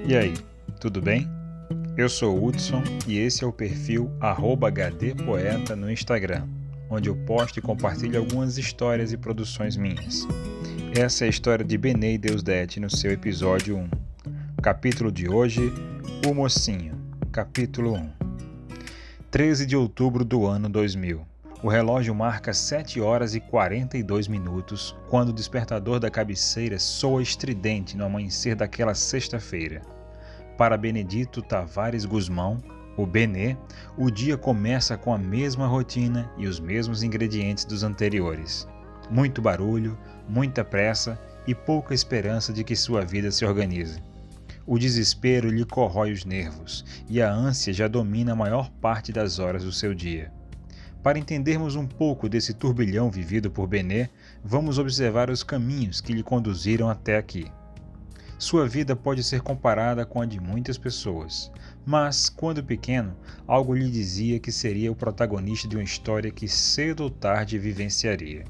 E aí, tudo bem? Eu sou o Hudson e esse é o perfil @HDPoeta no Instagram, onde eu posto e compartilho algumas histórias e produções minhas. Essa é a história de Benê e Deusdedit no seu episódio 1. Capítulo de hoje, O Mocinho, capítulo 1. 13 de outubro do ano 2000. O relógio marca 7 horas e 42 minutos quando o despertador da cabeceira soa estridente no amanhecer daquela sexta-feira. Para Benedito Tavares Guzmão, o Benê, o dia começa com a mesma rotina e os mesmos ingredientes dos anteriores. Muito barulho, muita pressa e pouca esperança de que sua vida se organize. O desespero lhe corrói os nervos e a ânsia já domina a maior parte das horas do seu dia. Para entendermos um pouco desse turbilhão vivido por Benê, vamos observar os caminhos que lhe conduziram até aqui. Sua vida pode ser comparada com a de muitas pessoas, mas, quando pequeno, algo lhe dizia que seria o protagonista de uma história que cedo ou tarde vivenciaria.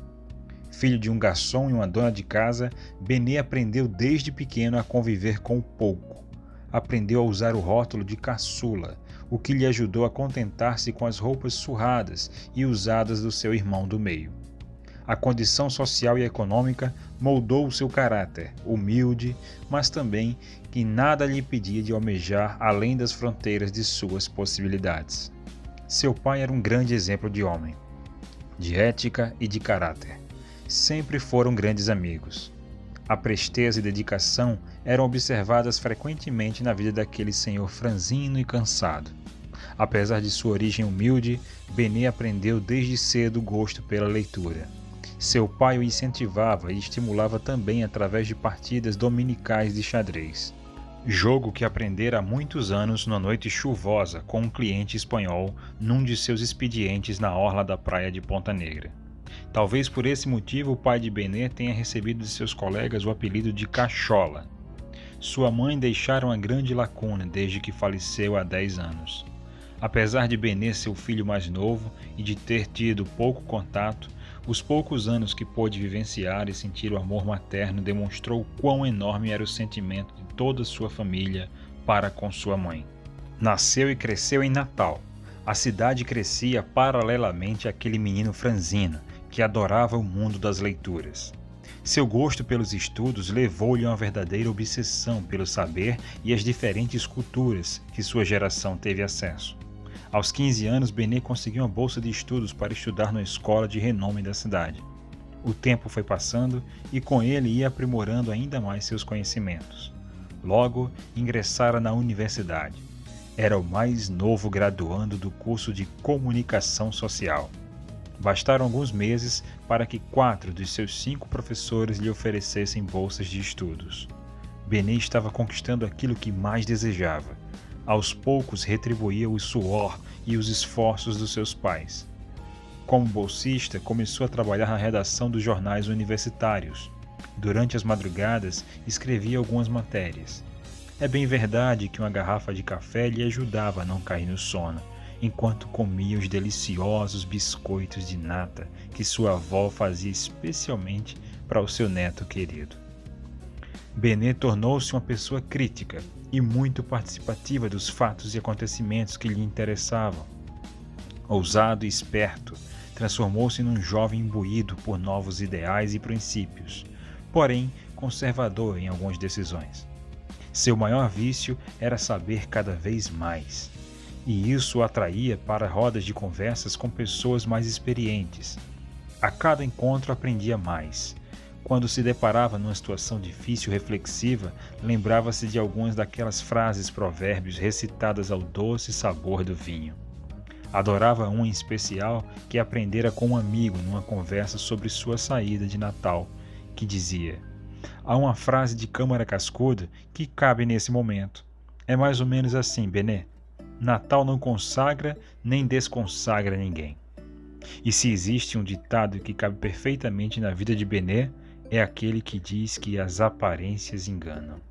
Filho de um garçom e uma dona de casa, Benê aprendeu desde pequeno a conviver com o pouco. Aprendeu a usar o rótulo de caçula, o que lhe ajudou a contentar-se com as roupas surradas e usadas do seu irmão do meio. A condição social e econômica moldou o seu caráter, humilde, mas também que nada lhe impedia de almejar além das fronteiras de suas possibilidades. Seu pai era um grande exemplo de homem, de ética e de caráter. Sempre foram grandes amigos. A presteza e dedicação eram observadas frequentemente na vida daquele senhor franzino e cansado. Apesar de sua origem humilde, Benê aprendeu desde cedo o gosto pela leitura. Seu pai o incentivava e estimulava também através de partidas dominicais de xadrez. Jogo que aprendera há muitos anos numa noite chuvosa com um cliente espanhol num de seus expedientes na orla da praia de Ponta Negra. Talvez por esse motivo o pai de Benê tenha recebido de seus colegas o apelido de Cachola. Sua mãe deixara uma grande lacuna desde que faleceu há 10 anos. Apesar de Benê ser o filho mais novo e de ter tido pouco contato, os poucos anos que pôde vivenciar e sentir o amor materno demonstrou quão enorme era o sentimento de toda sua família para com sua mãe. Nasceu e cresceu em Natal. A cidade crescia paralelamente àquele menino franzino, que adorava o mundo das leituras. Seu gosto pelos estudos levou-lhe a uma verdadeira obsessão pelo saber e as diferentes culturas que sua geração teve acesso. Aos 15 anos, Benê conseguiu uma bolsa de estudos para estudar numa escola de renome da cidade. O tempo foi passando e com ele ia aprimorando ainda mais seus conhecimentos. Logo, ingressara na universidade. Era o mais novo graduando do curso de Comunicação Social. Bastaram alguns meses para que 4 dos seus 5 professores lhe oferecessem bolsas de estudos. Benê estava conquistando aquilo que mais desejava. Aos poucos retribuía o suor e os esforços dos seus pais. Como bolsista, começou a trabalhar na redação dos jornais universitários. Durante as madrugadas, escrevia algumas matérias. É bem verdade que uma garrafa de café lhe ajudava a não cair no sono, enquanto comia os deliciosos biscoitos de nata que sua avó fazia especialmente para o seu neto querido. Benê tornou-se uma pessoa crítica e muito participativa dos fatos e acontecimentos que lhe interessavam. Ousado e esperto, transformou-se num jovem imbuído por novos ideais e princípios, porém conservador em algumas decisões. Seu maior vício era saber cada vez mais, e isso o atraía para rodas de conversas com pessoas mais experientes. A cada encontro aprendia mais. Quando se deparava numa situação difícil e reflexiva, lembrava-se de algumas daquelas frases provérbios recitadas ao doce sabor do vinho. Adorava um em especial que aprendera com um amigo numa conversa sobre sua saída de Natal, que dizia: "Há uma frase de Câmara Cascudo que cabe nesse momento. É mais ou menos assim, Benê. Natal não consagra nem desconsagra ninguém." E se existe um ditado que cabe perfeitamente na vida de Benê, é aquele que diz que as aparências enganam.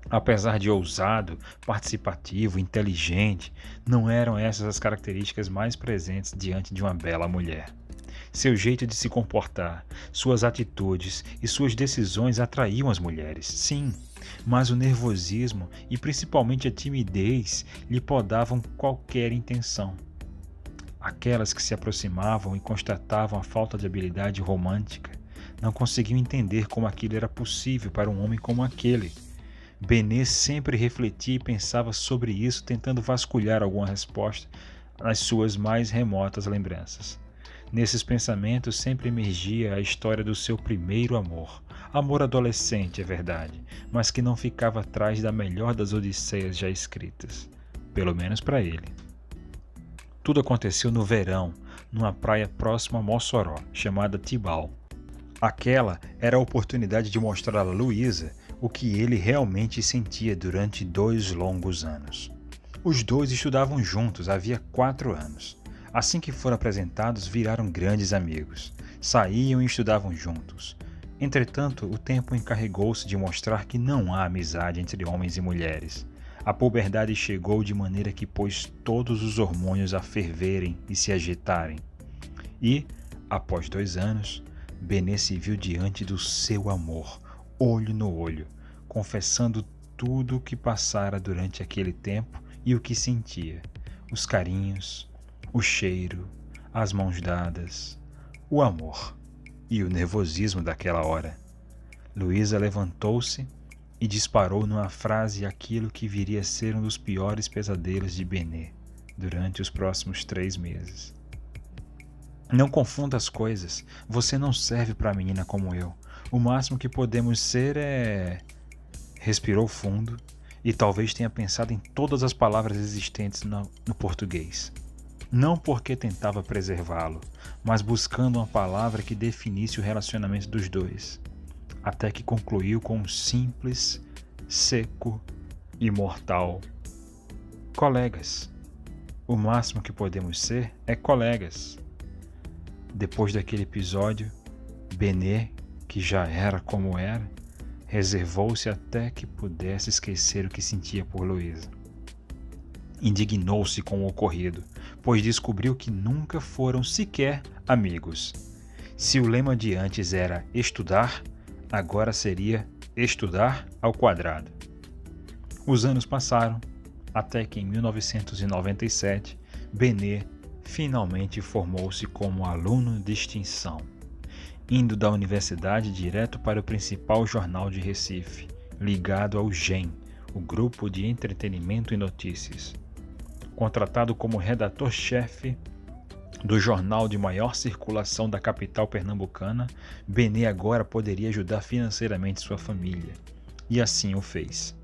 Apesar de ousado, participativo, inteligente, não eram essas as características mais presentes diante de uma bela mulher. Seu jeito de se comportar, suas atitudes e suas decisões atraíam as mulheres. Sim, mas o nervosismo e principalmente a timidez lhe podavam qualquer intenção. Aquelas que se aproximavam e constatavam a falta de habilidade romântica não conseguiam entender como aquilo era possível para um homem como aquele. Benê sempre refletia e pensava sobre isso, tentando vasculhar alguma resposta nas suas mais remotas lembranças. Nesses pensamentos sempre emergia a história do seu primeiro amor. Amor adolescente, é verdade, mas que não ficava atrás da melhor das odisseias já escritas. Pelo menos para ele. Tudo aconteceu no verão, numa praia próxima a Mossoró, chamada Tibau. Aquela era a oportunidade de mostrar a Luísa o que ele realmente sentia durante 2 longos anos. Os dois estudavam juntos havia 4 anos. Assim que foram apresentados, viraram grandes amigos. Saíam e estudavam juntos. Entretanto, o tempo encarregou-se de mostrar que não há amizade entre homens e mulheres. A puberdade chegou de maneira que pôs todos os hormônios a ferverem e se agitarem. E, após 2 anos, Benê se viu diante do seu amor, olho no olho, confessando tudo o que passara durante aquele tempo e o que sentia. Os carinhos, o cheiro, as mãos dadas, o amor e o nervosismo daquela hora. Luísa levantou-se e disparou numa frase aquilo que viria a ser um dos piores pesadelos de Benê durante os próximos 3 meses. Não confunda as coisas. Você não serve para menina como eu. O máximo que podemos ser é... Respirou fundo e talvez tenha pensado em todas as palavras existentes no português. Não porque tentava preservá-lo, mas buscando uma palavra que definisse o relacionamento dos dois. Até que concluiu com um simples, seco e mortal: colegas. O máximo que podemos ser é colegas. Depois daquele episódio, Benê, que já era como era, reservou-se até que pudesse esquecer o que sentia por Luísa. Indignou-se com o ocorrido, pois descobriu que nunca foram sequer amigos. Se o lema de antes era estudar, agora seria estudar ao quadrado. Os anos passaram, até que em 1997, Benê finalmente formou-se como aluno de extinção, indo da universidade direto para o principal jornal de Recife, ligado ao GEM, o Grupo de Entretenimento e Notícias. Contratado como redator-chefe do jornal de maior circulação da capital pernambucana, Benê agora poderia ajudar financeiramente sua família, e assim o fez.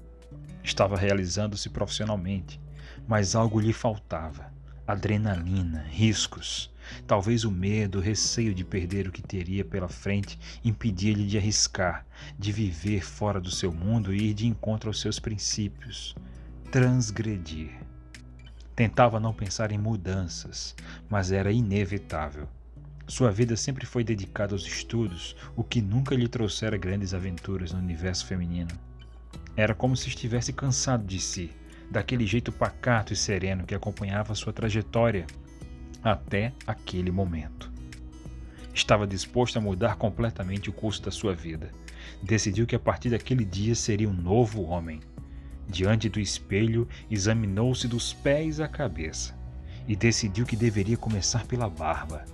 Estava realizando-se profissionalmente, mas algo lhe faltava: adrenalina, riscos. Talvez o medo, o receio de perder o que teria pela frente impedia-lhe de arriscar, de viver fora do seu mundo e ir de encontro aos seus princípios, transgredir. Tentava não pensar em mudanças, mas era inevitável. Sua vida sempre foi dedicada aos estudos, o que nunca lhe trouxera grandes aventuras no universo feminino. Era como se estivesse cansado de si, daquele jeito pacato e sereno que acompanhava sua trajetória até aquele momento. Estava disposto a mudar completamente o curso da sua vida. Decidiu que a partir daquele dia seria um novo homem. Diante do espelho, examinou-se dos pés à cabeça e decidiu que deveria começar pela barba.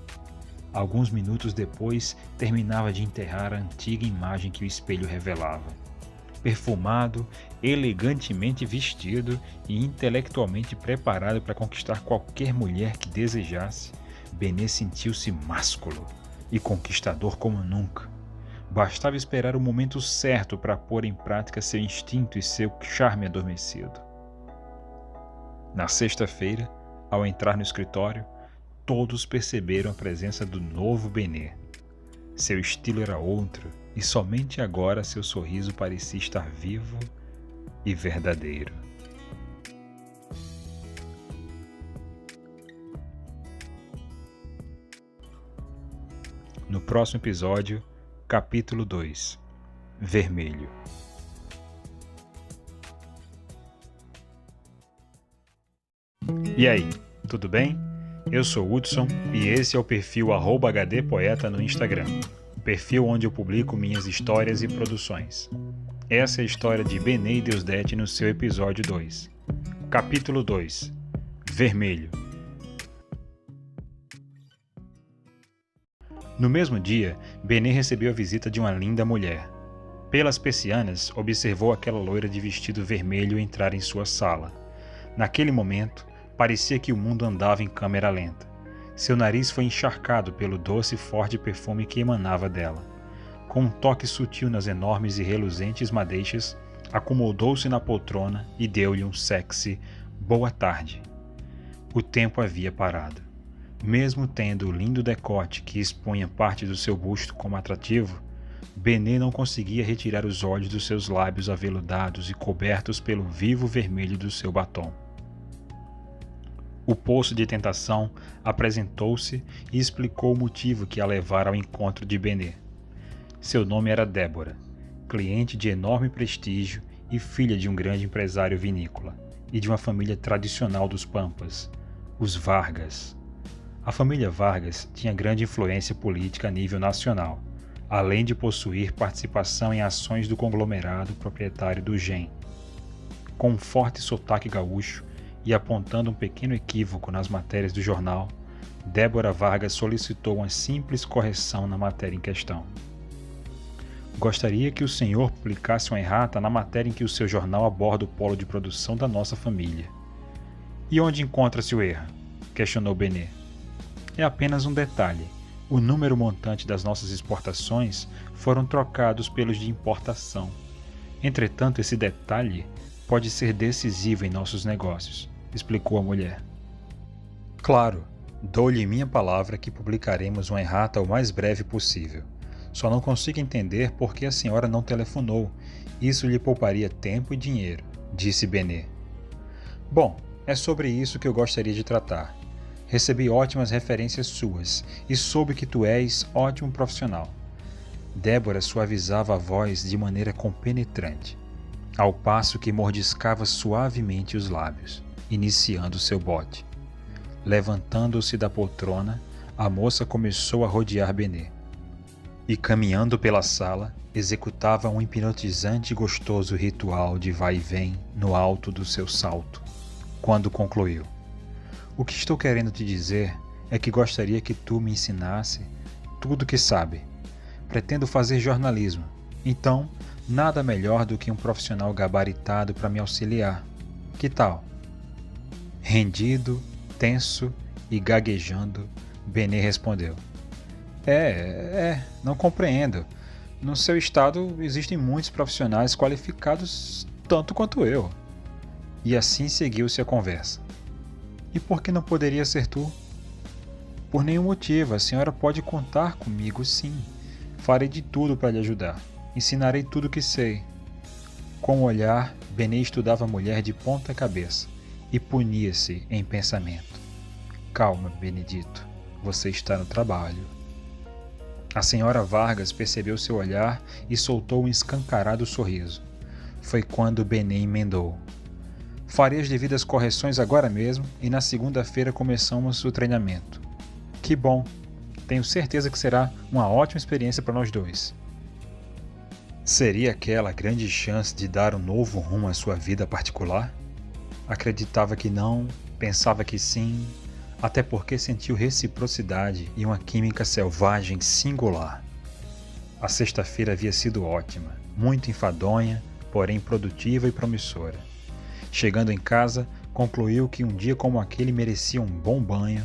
Alguns minutos depois, terminava de enterrar a antiga imagem que o espelho revelava. Perfumado, elegantemente vestido e intelectualmente preparado para conquistar qualquer mulher que desejasse, Benê sentiu-se másculo e conquistador como nunca. Bastava esperar o momento certo para pôr em prática seu instinto e seu charme adormecido. Na sexta-feira, ao entrar no escritório, todos perceberam a presença do novo Benê. Seu estilo era outro e somente agora seu sorriso parecia estar vivo e verdadeiro. No próximo episódio, capítulo 2, Vermelho. E aí, tudo bem? Eu sou Hudson e esse é o perfil @HDPoeta no Instagram, o perfil onde eu publico minhas histórias e produções. Essa é a história de Benê e Deusdedit no seu episódio 2. Capítulo 2. Vermelho. No mesmo dia, Benê recebeu a visita de uma linda mulher. Pelas persianas, observou aquela loira de vestido vermelho entrar em sua sala. Naquele momento, parecia que o mundo andava em câmera lenta. Seu nariz foi encharcado pelo doce e forte perfume que emanava dela. Com um toque sutil nas enormes e reluzentes madeixas, acomodou-se na poltrona e deu-lhe um sexy boa tarde. O tempo havia parado. Mesmo tendo o lindo decote que expunha parte do seu busto como atrativo, Benê não conseguia retirar os olhos dos seus lábios aveludados e cobertos pelo vivo vermelho do seu batom. O poço de tentação apresentou-se e explicou o motivo que a levara ao encontro de Benê. Seu nome era Débora, cliente de enorme prestígio e filha de um grande empresário vinícola e de uma família tradicional dos Pampas, os Vargas. A família Vargas tinha grande influência política a nível nacional, além de possuir participação em ações do conglomerado proprietário do GEM. Com um forte sotaque gaúcho e apontando um pequeno equívoco nas matérias do jornal, Débora Vargas solicitou uma simples correção na matéria em questão. Gostaria que o senhor publicasse uma errata na matéria em que o seu jornal aborda o polo de produção da nossa família. E onde encontra-se o erro? Questionou Benê. É apenas um detalhe. O número montante das nossas exportações foram trocados pelos de importação. Entretanto, esse detalhe pode ser decisivo em nossos negócios, explicou a mulher. Claro, dou-lhe minha palavra que publicaremos uma errata o mais breve possível. Só não consigo entender por que a senhora não telefonou. Isso lhe pouparia tempo e dinheiro, disse Benê. Bom, é sobre isso que eu gostaria de tratar. Recebi ótimas referências suas e soube que tu és ótimo profissional. Débora suavizava a voz de maneira compenetrante, ao passo que mordiscava suavemente os lábios, iniciando seu bote. Levantando-se da poltrona, a moça começou a rodear Benê. E caminhando pela sala, executava um hipnotizante e gostoso ritual de vai e vem no alto do seu salto. Quando concluiu: o que estou querendo te dizer é que gostaria que tu me ensinasse tudo o que sabe. Pretendo fazer jornalismo, então nada melhor do que um profissional gabaritado para me auxiliar. Que tal? Rendido, tenso e gaguejando, Benê respondeu: não compreendo. No seu estado existem muitos profissionais qualificados tanto quanto eu. E assim seguiu-se a conversa. E por que não poderia ser tu? Por nenhum motivo, a senhora pode contar comigo, sim. Farei de tudo para lhe ajudar. Ensinarei tudo o que sei. Com o olhar, Benê estudava a mulher de ponta cabeça e punia-se em pensamento. Calma, Benedito, você está no trabalho. A senhora Vargas percebeu seu olhar e soltou um escancarado sorriso. Foi quando Benê emendou: farei as devidas correções agora mesmo e na segunda-feira começamos o treinamento. Que bom! Tenho certeza que será uma ótima experiência para nós dois. Seria aquela a grande chance de dar um novo rumo à sua vida particular? Acreditava que não, pensava que sim, até porque sentiu reciprocidade e uma química selvagem singular. A sexta-feira havia sido ótima, muito enfadonha, porém produtiva e promissora. Chegando em casa, concluiu que um dia como aquele merecia um bom banho,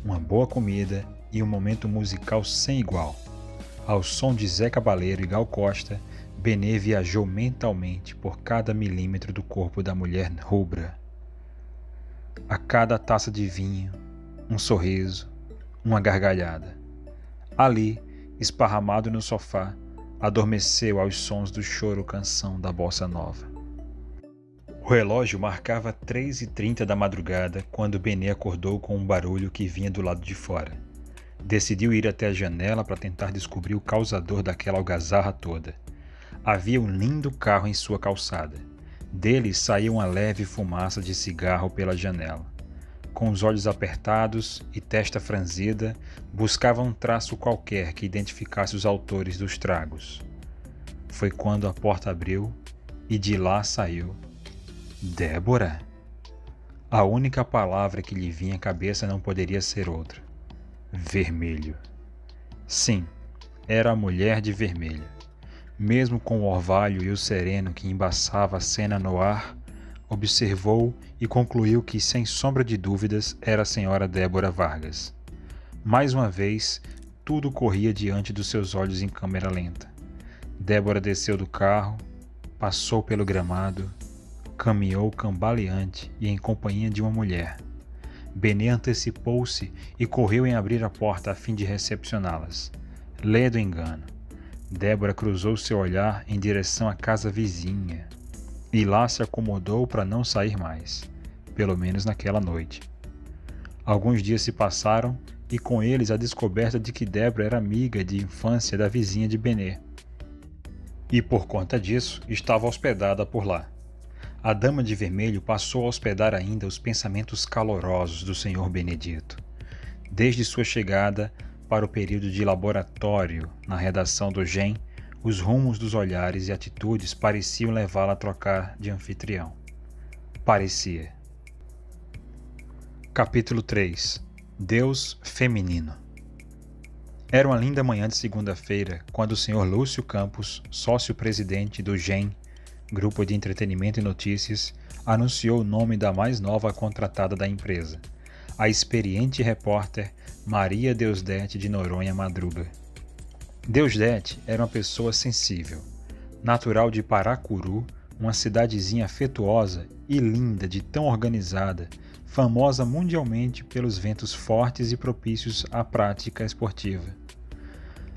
uma boa comida e um momento musical sem igual. Ao som de Zé Cabaleiro e Gal Costa, Benê viajou mentalmente por cada milímetro do corpo da mulher rubra. A cada taça de vinho, um sorriso, uma gargalhada. Ali, esparramado no sofá, adormeceu aos sons do choro-canção da bossa nova. O relógio marcava 3h30 da madrugada quando Benê acordou com um barulho que vinha do lado de fora. Decidiu ir até a janela para tentar descobrir o causador daquela algazarra toda. Havia um lindo carro em sua calçada. Dele saía uma leve fumaça de cigarro pela janela. Com os olhos apertados e testa franzida, buscava um traço qualquer que identificasse os autores dos tragos. foi quando a porta abriu e de lá saiu Débora. A única palavra que lhe vinha à cabeça não poderia ser outra: vermelho. Sim, era a mulher de vermelho. Mesmo com o orvalho e o sereno que embaçava a cena no ar, observou e concluiu que, sem sombra de dúvidas, era a senhora Débora Vargas. Mais uma vez, tudo corria diante dos seus olhos em câmera lenta. Débora desceu do carro, passou pelo gramado, caminhou cambaleante e em companhia de uma mulher. Benê antecipou-se e correu em abrir a porta a fim de recepcioná-las. Ledo engano. Débora cruzou seu olhar em direção à casa vizinha e lá se acomodou para não sair mais, pelo menos naquela noite. Alguns dias se passaram e com eles a descoberta de que Débora era amiga de infância da vizinha de Benê e por conta disso estava hospedada por lá. A dama de vermelho passou a hospedar ainda os pensamentos calorosos do senhor Benedito. Desde sua chegada para o período de laboratório na redação do GEM, os rumos dos olhares e atitudes pareciam levá-la a trocar de anfitrião. Parecia. Capítulo 3. Deus Feminino. Era uma linda manhã de segunda-feira quando o senhor Lúcio Campos, sócio-presidente do GEM, Grupo de Entretenimento e Notícias, anunciou o nome da mais nova contratada da empresa, a experiente repórter Maria Deusdete de Noronha Madruga. Deusdete era uma pessoa sensível, natural de Paracuru, uma cidadezinha afetuosa e linda de tão organizada, famosa mundialmente pelos ventos fortes e propícios à prática esportiva.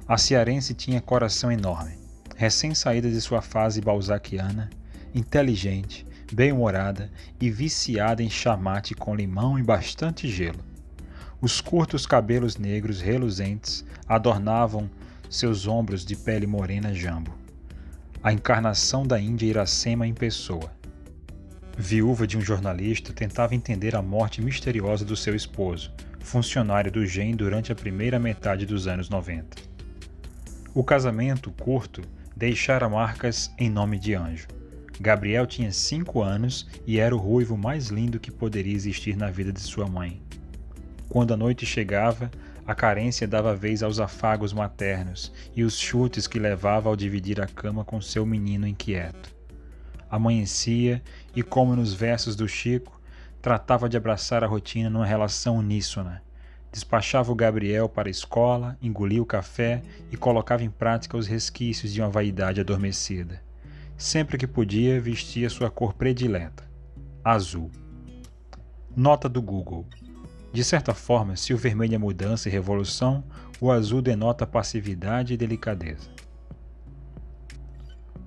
A cearense tinha coração enorme, recém-saída de sua fase balzaquiana, inteligente, bem-humorada e viciada em chamate com limão e bastante gelo. Os curtos cabelos negros reluzentes adornavam seus ombros de pele morena jambo. A encarnação da Índia Iracema em pessoa. Viúva de um jornalista, tentava entender a morte misteriosa do seu esposo, funcionário do GEM durante a primeira metade dos anos 90. O casamento curto deixara marcas em nome de anjo. Gabriel tinha 5 anos e era o ruivo mais lindo que poderia existir na vida de sua mãe. Quando a noite chegava, a carência dava vez aos afagos maternos e os chutes que levava ao dividir a cama com seu menino inquieto. Amanhecia e, como nos versos do Chico, tratava de abraçar a rotina numa relação uníssona. Despachava o Gabriel para a escola, engolia o café e colocava em prática os resquícios de uma vaidade adormecida. Sempre que podia, vestia sua cor predileta, azul. Nota do Google. De certa forma, se o vermelho é mudança e revolução, o azul denota passividade e delicadeza.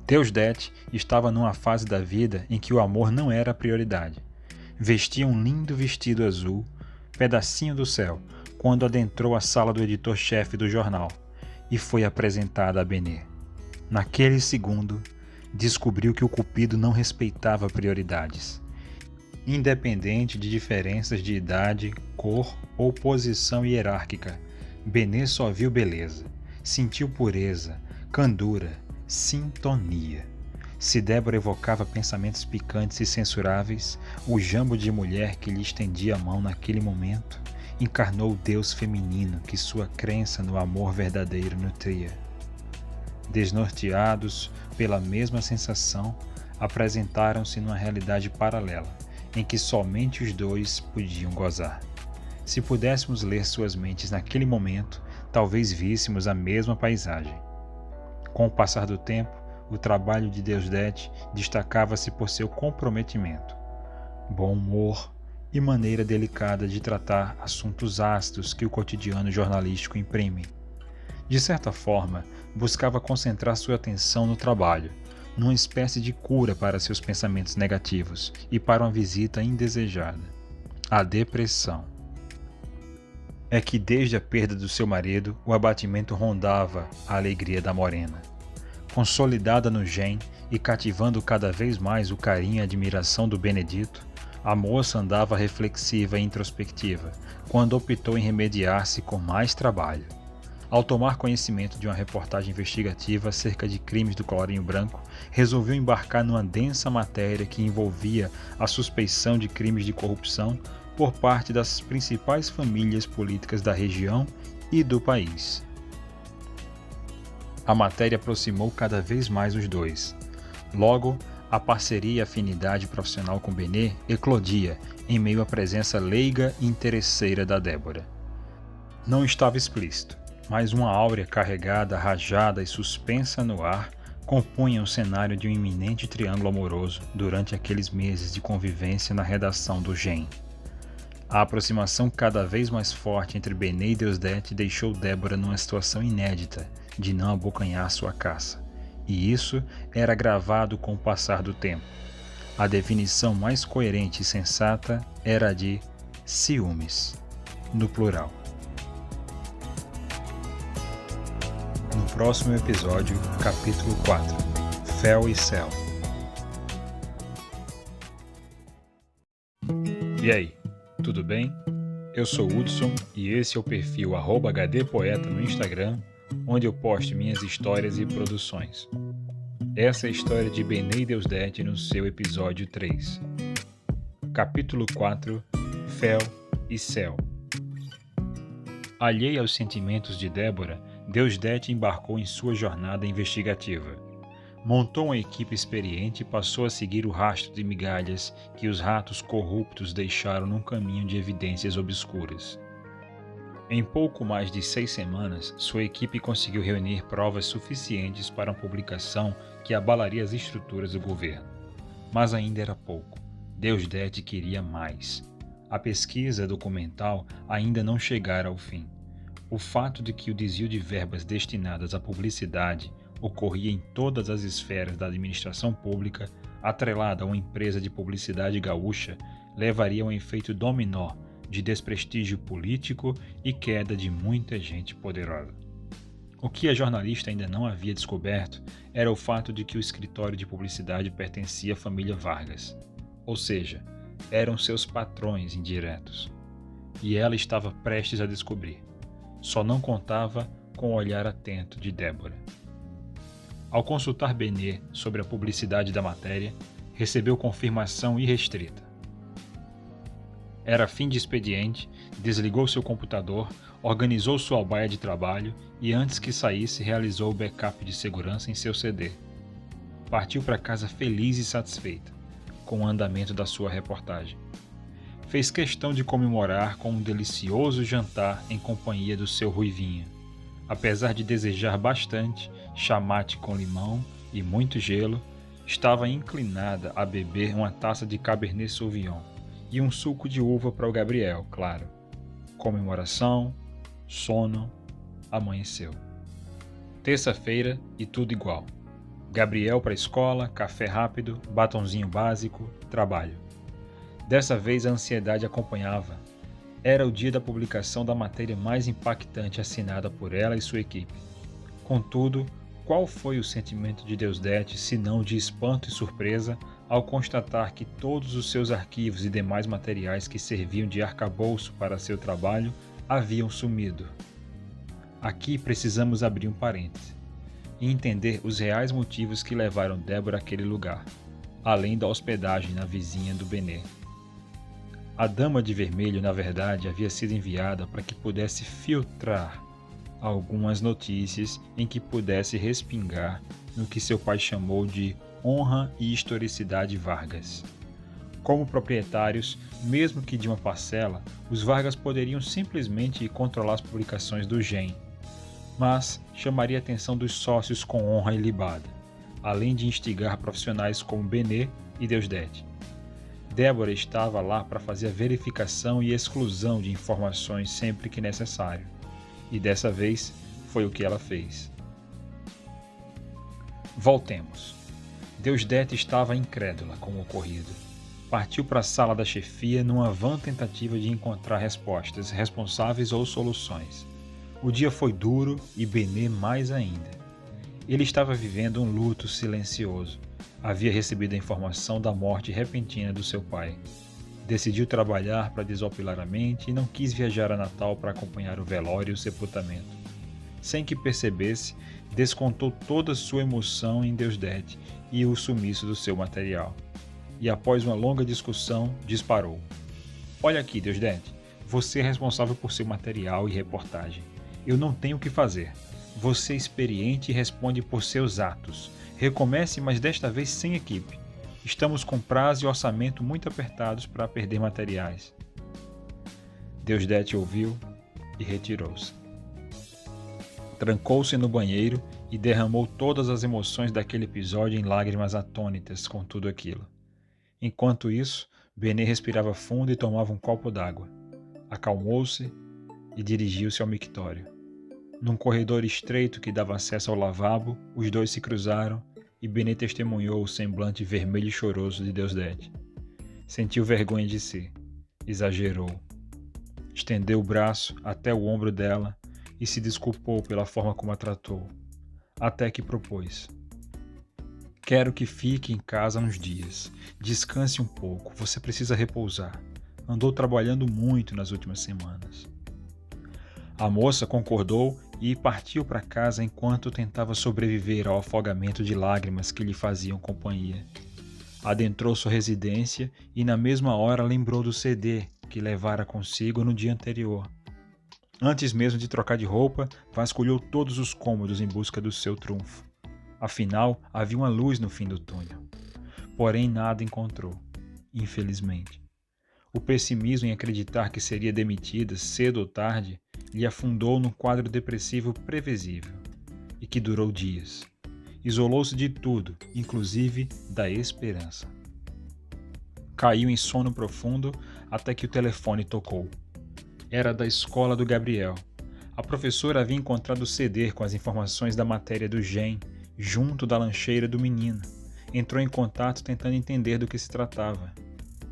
Deusdete estava numa fase da vida em que o amor não era a prioridade. Vestia um lindo vestido azul, pedacinho do céu, quando adentrou a sala do editor-chefe do jornal e foi apresentada a Benê. Naquele segundo, descobriu que o cupido não respeitava prioridades. Independente de diferenças de idade, cor ou posição hierárquica, Benê só viu beleza, sentiu pureza, candura, sintonia. Se Débora evocava pensamentos picantes e censuráveis, o jambo de mulher que lhe estendia a mão naquele momento encarnou o Deus feminino que sua crença no amor verdadeiro nutria. Desnorteados pela mesma sensação, apresentaram-se numa realidade paralela, em que somente os dois podiam gozar. Se pudéssemos ler suas mentes naquele momento, talvez víssemos a mesma paisagem. Com o passar do tempo, o trabalho de Deusdete destacava-se por seu comprometimento, bom humor e maneira delicada de tratar assuntos ácidos que o cotidiano jornalístico imprime. De certa forma, buscava concentrar sua atenção no trabalho, numa espécie de cura para seus pensamentos negativos e para uma visita indesejada: a depressão. É que desde a perda do seu marido, o abatimento rondava a alegria da morena. Consolidada no GEM e cativando cada vez mais o carinho e admiração do Benedito, a moça andava reflexiva e introspectiva, quando optou em remediar-se com mais trabalho. Ao tomar conhecimento de uma reportagem investigativa acerca de crimes do colarinho branco, resolveu embarcar numa densa matéria que envolvia a suspeição de crimes de corrupção por parte das principais famílias políticas da região e do país. A matéria aproximou cada vez mais os dois. Logo, a parceria e afinidade profissional com Benê eclodia em meio à presença leiga e interesseira da Débora. Não estava explícito, mas uma áurea carregada, rajada e suspensa no ar compunha o cenário de um iminente triângulo amoroso durante aqueles meses de convivência na redação do GEM. A aproximação cada vez mais forte entre Benê e Deusdedit deixou Débora numa situação inédita de não abocanhar sua caça, e isso era agravado com o passar do tempo. A definição mais coerente e sensata era a de ciúmes, no plural. No próximo episódio, capítulo 4, Fel e Céu. E aí, tudo bem? Eu sou Hudson e esse é o perfil @HDPoeta no Instagram, onde eu posto minhas histórias e produções. Essa é a história de Benê e Deusdedit no seu episódio 3. Capítulo 4, Fel e Céu. Alheio aos sentimentos de Débora, Deusdedit embarcou em sua jornada investigativa. Montou uma equipe experiente e passou a seguir o rastro de migalhas que os ratos corruptos deixaram num caminho de evidências obscuras. Em pouco mais de 6 semanas, sua equipe conseguiu reunir provas suficientes para uma publicação que abalaria as estruturas do governo. Mas ainda era pouco. Deusdedit queria mais. A pesquisa documental ainda não chegara ao fim. O fato de que o desvio de verbas destinadas à publicidade ocorria em todas as esferas da administração pública, atrelada a uma empresa de publicidade gaúcha, levaria a um efeito dominó de desprestígio político e queda de muita gente poderosa. O que a jornalista ainda não havia descoberto era o fato de que o escritório de publicidade pertencia à família Vargas, ou seja, eram seus patrões indiretos. E ela estava prestes a descobrir. Só não contava com o olhar atento de Débora. Ao consultar Benê sobre a publicidade da matéria, recebeu confirmação irrestrita. Era fim de expediente, desligou seu computador, organizou sua baia de trabalho e antes que saísse realizou o backup de segurança em seu CD. Partiu para casa feliz e satisfeita com o andamento da sua reportagem. Fez questão de comemorar com um delicioso jantar em companhia do seu ruivinho. Apesar de desejar bastante chamate com limão e muito gelo, estava inclinada a beber uma taça de Cabernet Sauvignon e um suco de uva para o Gabriel, claro. Comemoração, sono, amanheceu. Terça-feira e tudo igual. Gabriel para a escola, café rápido, batonzinho básico, trabalho. Dessa vez a ansiedade acompanhava. Era o dia da publicação da matéria mais impactante assinada por ela e sua equipe. Contudo, qual foi o sentimento de Deusdedit senão de espanto e surpresa ao constatar que todos os seus arquivos e demais materiais que serviam de arcabouço para seu trabalho haviam sumido? Aqui precisamos abrir um parêntese e entender os reais motivos que levaram Débora àquele lugar, além da hospedagem na vizinha do Benê. A Dama de Vermelho, na verdade, havia sido enviada para que pudesse filtrar algumas notícias em que pudesse respingar no que seu pai chamou de honra e historicidade Vargas. Como proprietários, mesmo que de uma parcela, os Vargas poderiam simplesmente controlar as publicações do GEM, mas chamaria a atenção dos sócios com honra ilibada, além de instigar profissionais como Benê e Deusdedit. Débora estava lá para fazer a verificação e exclusão de informações sempre que necessário, e dessa vez foi o que ela fez. Voltemos. Deusdedit estava incrédula com o ocorrido. Partiu para a sala da chefia numa vã tentativa de encontrar respostas responsáveis ou soluções. O dia foi duro e Benê mais ainda. Ele estava vivendo um luto silencioso. Havia recebido a informação da morte repentina do seu pai. Decidiu trabalhar para desopilar a mente e não quis viajar a Natal para acompanhar o velório e o sepultamento. Sem que percebesse, descontou toda sua emoção em Deusdedit e o sumiço do seu material. E após uma longa discussão, disparou. Olha aqui, Deusdedit, você é responsável por seu material e reportagem. Eu não tenho o que fazer. Você é experiente e responde por seus atos. Recomece, mas desta vez sem equipe. Estamos com prazo e orçamento muito apertados para perder materiais. Deusdedit ouviu e retirou-se. Trancou-se no banheiro e derramou todas as emoções daquele episódio em lágrimas atônitas com tudo aquilo. Enquanto isso, Benê respirava fundo e tomava um copo d'água. Acalmou-se e dirigiu-se ao mictório. Num corredor estreito que dava acesso ao lavabo, os dois se cruzaram e Benê testemunhou o semblante vermelho e choroso de Deusdedit. Sentiu vergonha de si. Exagerou. Estendeu o braço até o ombro dela e se desculpou pela forma como a tratou. Até que propôs. Quero que fique em casa uns dias. Descanse um pouco, você precisa repousar. Andou trabalhando muito nas últimas semanas. A moça concordou e partiu para casa enquanto tentava sobreviver ao afogamento de lágrimas que lhe faziam companhia. Adentrou sua residência e na mesma hora lembrou do CD que levara consigo no dia anterior. Antes mesmo de trocar de roupa, vasculhou todos os cômodos em busca do seu trunfo. Afinal, havia uma luz no fim do túnel. Porém, nada encontrou, infelizmente. O pessimismo em acreditar que seria demitida cedo ou tarde lhe afundou num quadro depressivo previsível e que durou dias. Isolou-se de tudo, inclusive da esperança. Caiu em sono profundo até que o telefone tocou. Era da escola do Gabriel. A professora havia encontrado o CD com as informações da matéria do GEM junto da lancheira do menino. Entrou em contato tentando entender do que se tratava.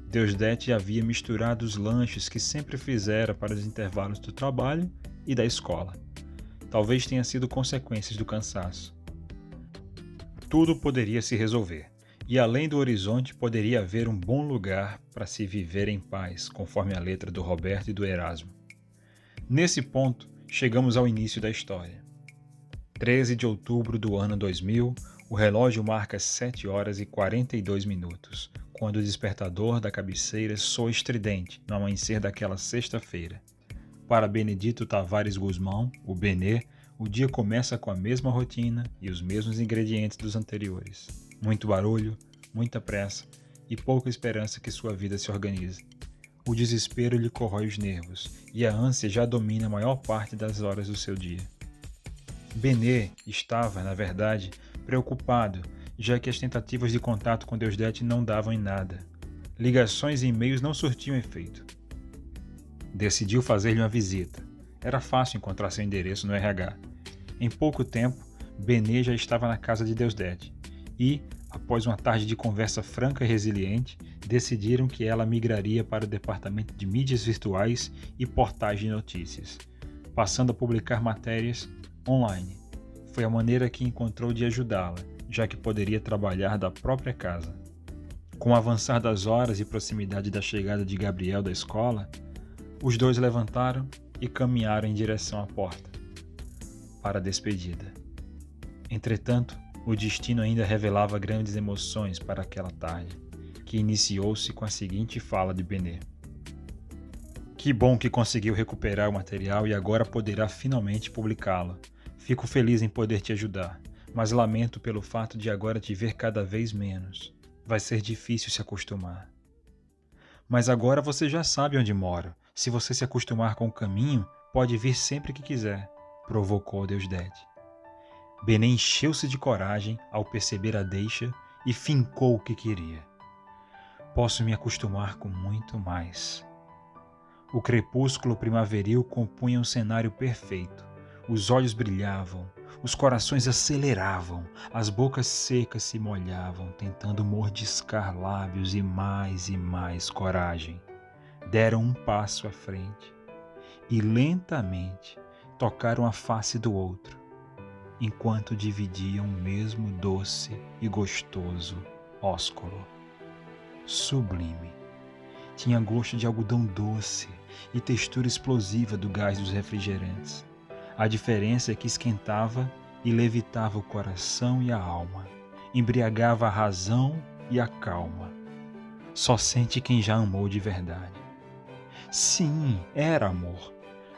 Deusdedit havia misturado os lanches que sempre fizera para os intervalos do trabalho e da escola. Talvez tenha sido consequências do cansaço. Tudo poderia se resolver, e além do horizonte poderia haver um bom lugar para se viver em paz, conforme a letra do Roberto e do Erasmo. Nesse ponto, chegamos ao início da história. 13 de outubro do ano 2000, o relógio marca 7 horas e 42 minutos, quando o despertador da cabeceira soa estridente no amanhecer daquela sexta-feira. Para Benedito Tavares Guzmão, o Benê, o dia começa com a mesma rotina e os mesmos ingredientes dos anteriores. Muito barulho, muita pressa e pouca esperança que sua vida se organize. O desespero lhe corrói os nervos e a ânsia já domina a maior parte das horas do seu dia. Benê estava, na verdade, preocupado, já que as tentativas de contato com Deusdedit não davam em nada. Ligações e e-mails não surtiam efeito. Decidiu fazer-lhe uma visita. Era fácil encontrar seu endereço no RH. Em pouco tempo, Benê já estava na casa de Deusdedit e, após uma tarde de conversa franca e resiliente, decidiram que ela migraria para o departamento de mídias virtuais e portais de notícias, passando a publicar matérias online. Foi a maneira que encontrou de ajudá-la, já que poderia trabalhar da própria casa. Com o avançar das horas e proximidade da chegada de Gabriel da escola, os dois levantaram e caminharam em direção à porta, para a despedida. Entretanto, o destino ainda revelava grandes emoções para aquela tarde, que iniciou-se com a seguinte fala de Benê. Que bom que conseguiu recuperar o material e agora poderá finalmente publicá-lo. Fico feliz em poder te ajudar, mas lamento pelo fato de agora te ver cada vez menos. Vai ser difícil se acostumar. Mas agora você já sabe onde moro. Se você se acostumar com o caminho, pode vir sempre que quiser, provocou Deusdedit. Benê encheu-se de coragem ao perceber a deixa e fincou o que queria. Posso me acostumar com muito mais. O crepúsculo primaveril compunha um cenário perfeito. Os olhos brilhavam, os corações aceleravam, as bocas secas se molhavam, tentando mordiscar lábios e mais coragem. Deram um passo à frente e lentamente tocaram a face do outro, enquanto dividiam o mesmo doce e gostoso ósculo. Sublime. Tinha gosto de algodão doce e textura explosiva do gás dos refrigerantes. A diferença é que esquentava e levitava o coração e a alma, embriagava a razão e a calma. Só sente quem já amou de verdade. Sim, era amor.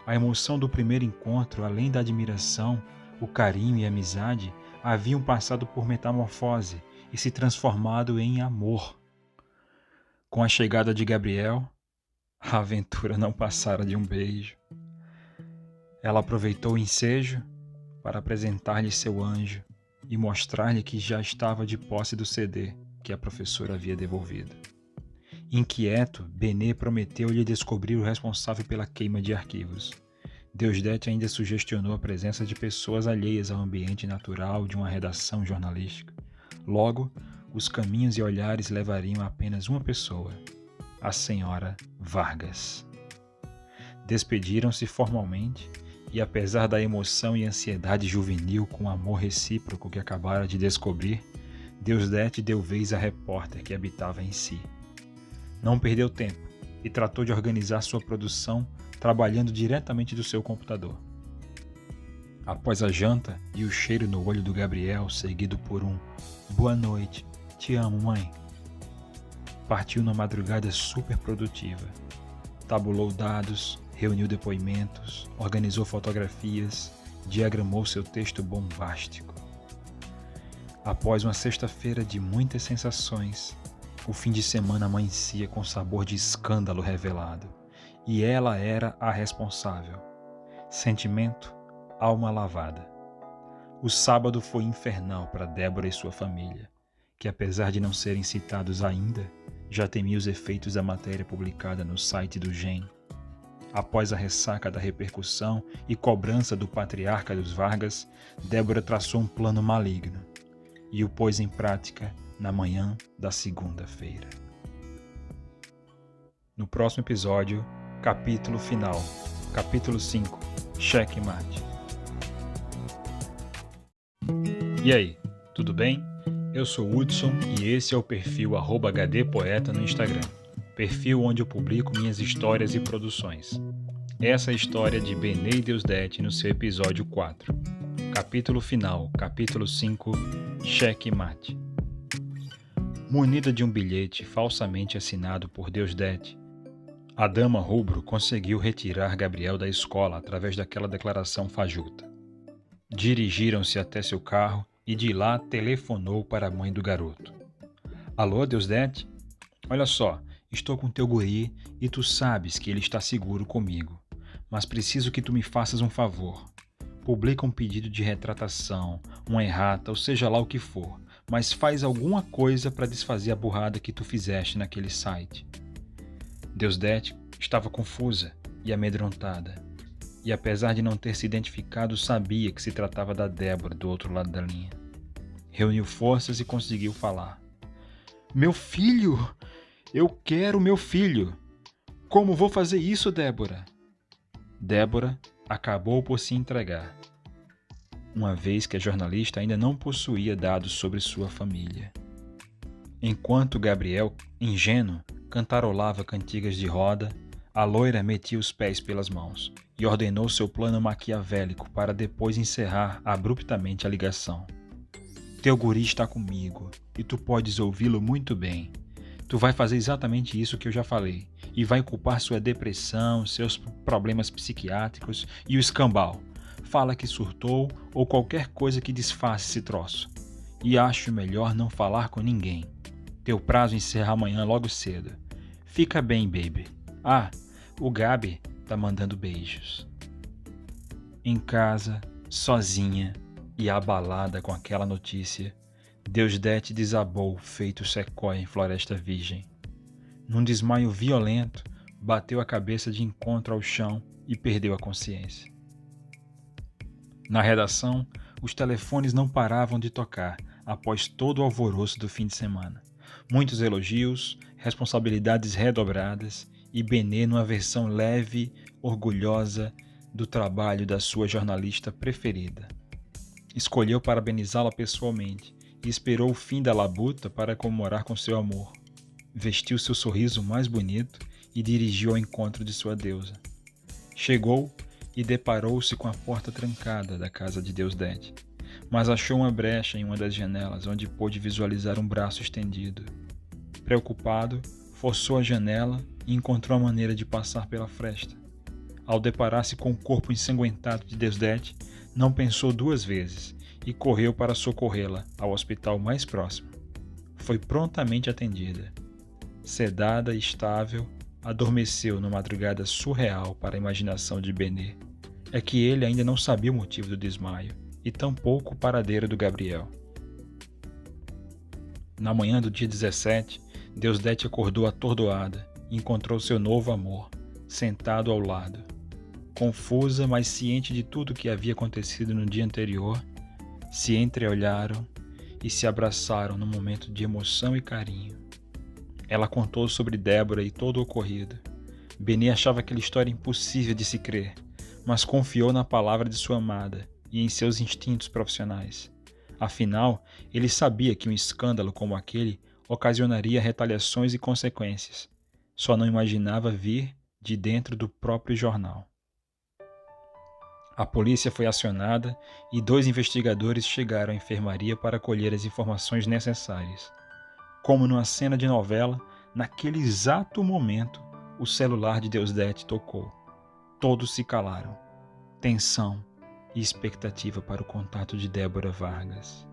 A emoção do primeiro encontro, além da admiração, o carinho e a amizade, haviam passado por metamorfose e se transformado em amor. Com a chegada de Gabriel, a aventura não passara de um beijo. Ela aproveitou o ensejo para apresentar-lhe seu anjo e mostrar-lhe que já estava de posse do CD que a professora havia devolvido. Inquieto, Benê prometeu-lhe descobrir o responsável pela queima de arquivos. Deusdedit ainda sugestionou a presença de pessoas alheias ao ambiente natural de uma redação jornalística. Logo, os caminhos e olhares levariam a apenas uma pessoa, a senhora Vargas. Despediram-se formalmente e, apesar da emoção e ansiedade juvenil com o amor recíproco que acabara de descobrir, Deusdedit deu vez à repórter que habitava em si. Não perdeu tempo e tratou de organizar sua produção trabalhando diretamente do seu computador. Após a janta e o cheiro no olho do Gabriel, seguido por um "Boa noite, te amo, mãe", partiu na madrugada super produtiva. Tabulou dados, reuniu depoimentos, organizou fotografias, diagramou seu texto bombástico. Após uma sexta-feira de muitas sensações, o fim de semana amanhecia com sabor de escândalo revelado, e ela era a responsável. Sentimento, alma lavada. O sábado foi infernal para Débora e sua família, que apesar de não serem citados ainda, já temia os efeitos da matéria publicada no site do GEM. Após a ressaca da repercussão e cobrança do patriarca dos Vargas, Débora traçou um plano maligno e o pôs em prática na manhã da segunda-feira. No próximo episódio, capítulo final, capítulo 5, Checkmate. E aí, tudo bem? Eu sou Hudson e esse é o perfil @HDPoeta no Instagram, perfil onde eu publico minhas histórias e produções. Essa é a história de Benê e Deusdedit no seu episódio 4, capítulo final, capítulo 5, Checkmate. Munida de um bilhete falsamente assinado por Deusdedit, a dama rubro conseguiu retirar Gabriel da escola através daquela declaração fajuta. Dirigiram-se até seu carro e de lá telefonou para a mãe do garoto. "Alô, Deusdedit? Olha só, estou com teu guri e tu sabes que ele está seguro comigo, mas preciso que tu me faças um favor. Publica um pedido de retratação, uma errata ou seja lá o que for, mas faz alguma coisa para desfazer a burrada que tu fizeste naquele site." Deusdedit estava confusa e amedrontada, e apesar de não ter se identificado, sabia que se tratava da Débora do outro lado da linha. Reuniu forças e conseguiu falar. "Meu filho! Eu quero meu filho! Como vou fazer isso, Débora?" Débora acabou por se entregar, uma vez que a jornalista ainda não possuía dados sobre sua família. Enquanto Gabriel, ingênuo, cantarolava cantigas de roda, a loira metia os pés pelas mãos e ordenou seu plano maquiavélico para depois encerrar abruptamente a ligação. "Teu guri está comigo e tu podes ouvi-lo muito bem. Tu vai fazer exatamente isso que eu já falei e vai culpar sua depressão, seus problemas psiquiátricos e o escambau. Fala que surtou ou qualquer coisa que desfaça esse troço. E acho melhor não falar com ninguém. Teu prazo encerra amanhã logo cedo. Fica bem, baby. Ah, o Gabi tá mandando beijos." Em casa, sozinha e abalada com aquela notícia, Deusdedit desabou feito sequoia em floresta virgem. Num desmaio violento, bateu a cabeça de encontro ao chão e perdeu a consciência. Na redação, os telefones não paravam de tocar após todo o alvoroço do fim de semana. Muitos elogios, responsabilidades redobradas e Benê numa versão leve, orgulhosa do trabalho da sua jornalista preferida. Escolheu parabenizá-la pessoalmente e esperou o fim da labuta para comemorar com seu amor. Vestiu seu sorriso mais bonito e dirigiu ao encontro de sua deusa. Chegou e deparou-se com a porta trancada da casa de Deusdete, mas achou uma brecha em uma das janelas onde pôde visualizar um braço estendido. Preocupado, forçou a janela e encontrou a maneira de passar pela fresta. Ao deparar-se com o corpo ensanguentado de Deusdete, não pensou duas vezes e correu para socorrê-la ao hospital mais próximo. Foi prontamente atendida. Sedada e estável, adormeceu numa madrugada surreal para a imaginação de Benê. É que ele ainda não sabia o motivo do desmaio e tampouco o paradeiro do Gabriel. Na manhã do dia 17, Deusdete acordou atordoada e encontrou seu novo amor, sentado ao lado. Confusa, mas ciente de tudo o que havia acontecido no dia anterior, se entreolharam e se abraçaram num momento de emoção e carinho. Ela contou sobre Débora e todo o ocorrido. Benê achava aquela história impossível de se crer, mas confiou na palavra de sua amada e em seus instintos profissionais. Afinal, ele sabia que um escândalo como aquele ocasionaria retaliações e consequências. Só não imaginava vir de dentro do próprio jornal. A polícia foi acionada e 2 investigadores chegaram à enfermaria para colher as informações necessárias. Como numa cena de novela, naquele exato momento, o celular de Deusdete tocou. Todos se calaram. Tensão e expectativa para o contato de Débora Vargas.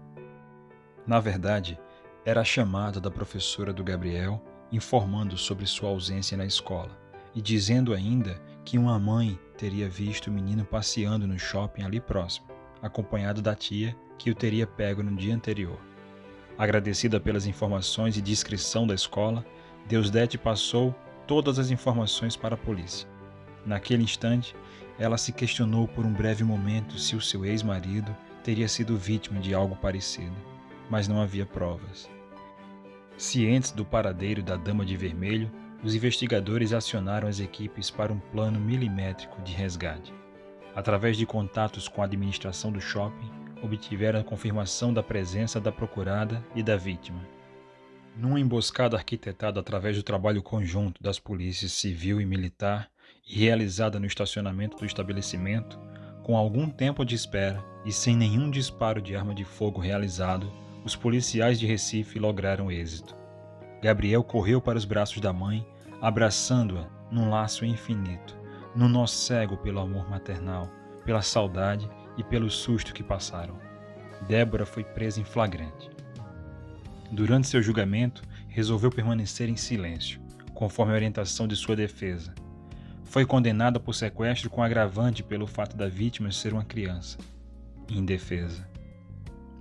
Na verdade, era a chamada da professora do Gabriel informando sobre sua ausência na escola e dizendo ainda que uma mãe teria visto o menino passeando no shopping ali próximo, acompanhado da tia que o teria pego no dia anterior. Agradecida pelas informações e discrição da escola, Deusdete passou todas as informações para a polícia. Naquele instante, ela se questionou por um breve momento se o seu ex-marido teria sido vítima de algo parecido, mas não havia provas. Cientes do paradeiro da Dama de Vermelho, os investigadores acionaram as equipes para um plano milimétrico de resgate. Através de contatos com a administração do shopping, obtiveram a confirmação da presença da procurada e da vítima. Numa emboscada arquitetada através do trabalho conjunto das polícias civil e militar e realizada no estacionamento do estabelecimento, com algum tempo de espera e sem nenhum disparo de arma de fogo realizado, os policiais de Recife lograram êxito. Gabriel correu para os braços da mãe, abraçando-a num laço infinito, num nó cego pelo amor maternal, pela saudade e pelo susto que passaram. Débora foi presa em flagrante. Durante seu julgamento, resolveu permanecer em silêncio, conforme a orientação de sua defesa. Foi condenada por sequestro com agravante pelo fato da vítima ser uma criança, indefesa.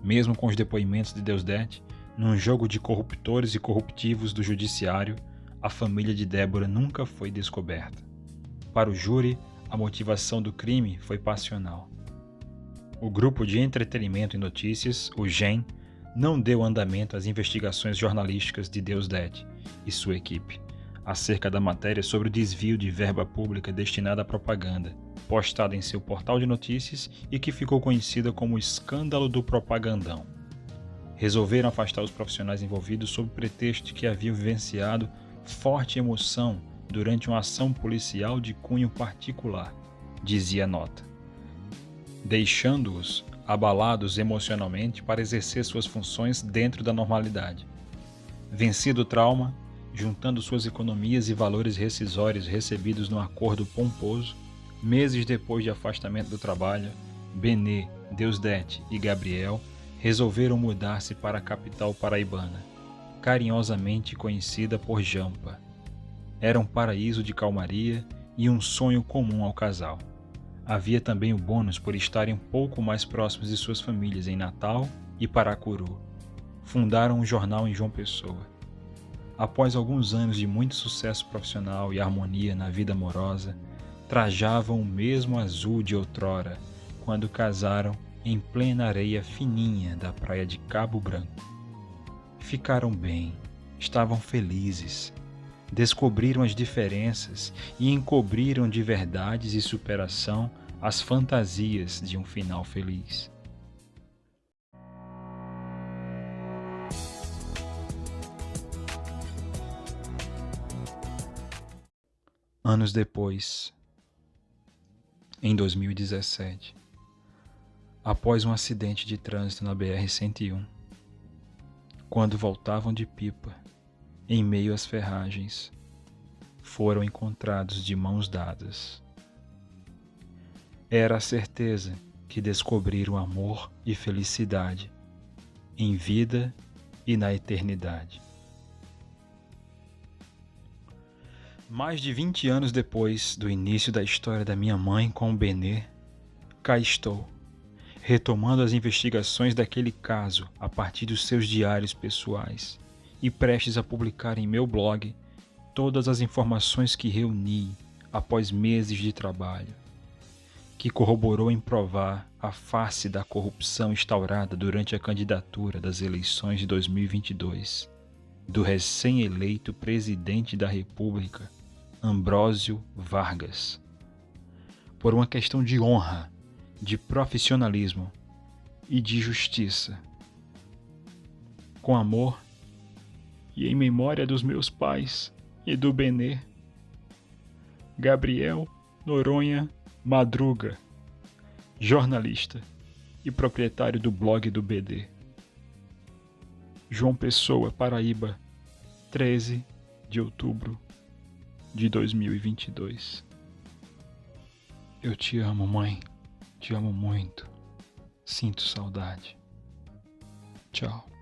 Mesmo com os depoimentos de Deusdete, num jogo de corruptores e corruptivos do judiciário, a família de Débora nunca foi descoberta. Para o júri, a motivação do crime foi passional. O grupo de entretenimento e notícias, o GEM, não deu andamento às investigações jornalísticas de Deusdete e sua equipe, acerca da matéria sobre o desvio de verba pública destinada à propaganda, postada em seu portal de notícias e que ficou conhecida como o escândalo do propagandão. Resolveram afastar os profissionais envolvidos sob o pretexto de que haviam vivenciado forte emoção durante uma ação policial de cunho particular, dizia a nota, deixando-os abalados emocionalmente para exercer suas funções dentro da normalidade. Vencido o trauma, juntando suas economias e valores rescisórios recebidos num acordo pomposo, meses depois de afastamento do trabalho, Benê, Deusdete e Gabriel resolveram mudar-se para a capital paraibana, carinhosamente conhecida por Jampa. Era um paraíso de calmaria e um sonho comum ao casal. Havia também o bônus por estarem um pouco mais próximos de suas famílias em Natal e Paracuru. Fundaram um jornal em João Pessoa. Após alguns anos de muito sucesso profissional e harmonia na vida amorosa, trajavam o mesmo azul de outrora, quando casaram em plena areia fininha da praia de Cabo Branco. Ficaram bem, estavam felizes, descobriram as diferenças e encobriram de verdades e superação as fantasias de um final feliz. Anos depois. em 2017, após um acidente de trânsito na BR-101, quando voltavam de pipa, em meio às ferragens, foram encontrados de mãos dadas. Era a certeza que descobriram amor e felicidade em vida e na eternidade. Mais de 20 anos depois do início da história da minha mãe com o Benê, cá estou, retomando as investigações daquele caso a partir dos seus diários pessoais e prestes a publicar em meu blog todas as informações que reuni após meses de trabalho, que corroborou em provar a face da corrupção instaurada durante a candidatura das eleições de 2022 do recém-eleito presidente da República, Ambrósio Vargas, por uma questão de honra, de profissionalismo e de justiça. Com amor e em memória dos meus pais e do Benê, Gabriel Noronha Madruga, jornalista e proprietário do blog do BD. João Pessoa, Paraíba, 13 de outubro de 2022. Eu te amo, mãe. Te amo muito. Sinto saudade. Tchau.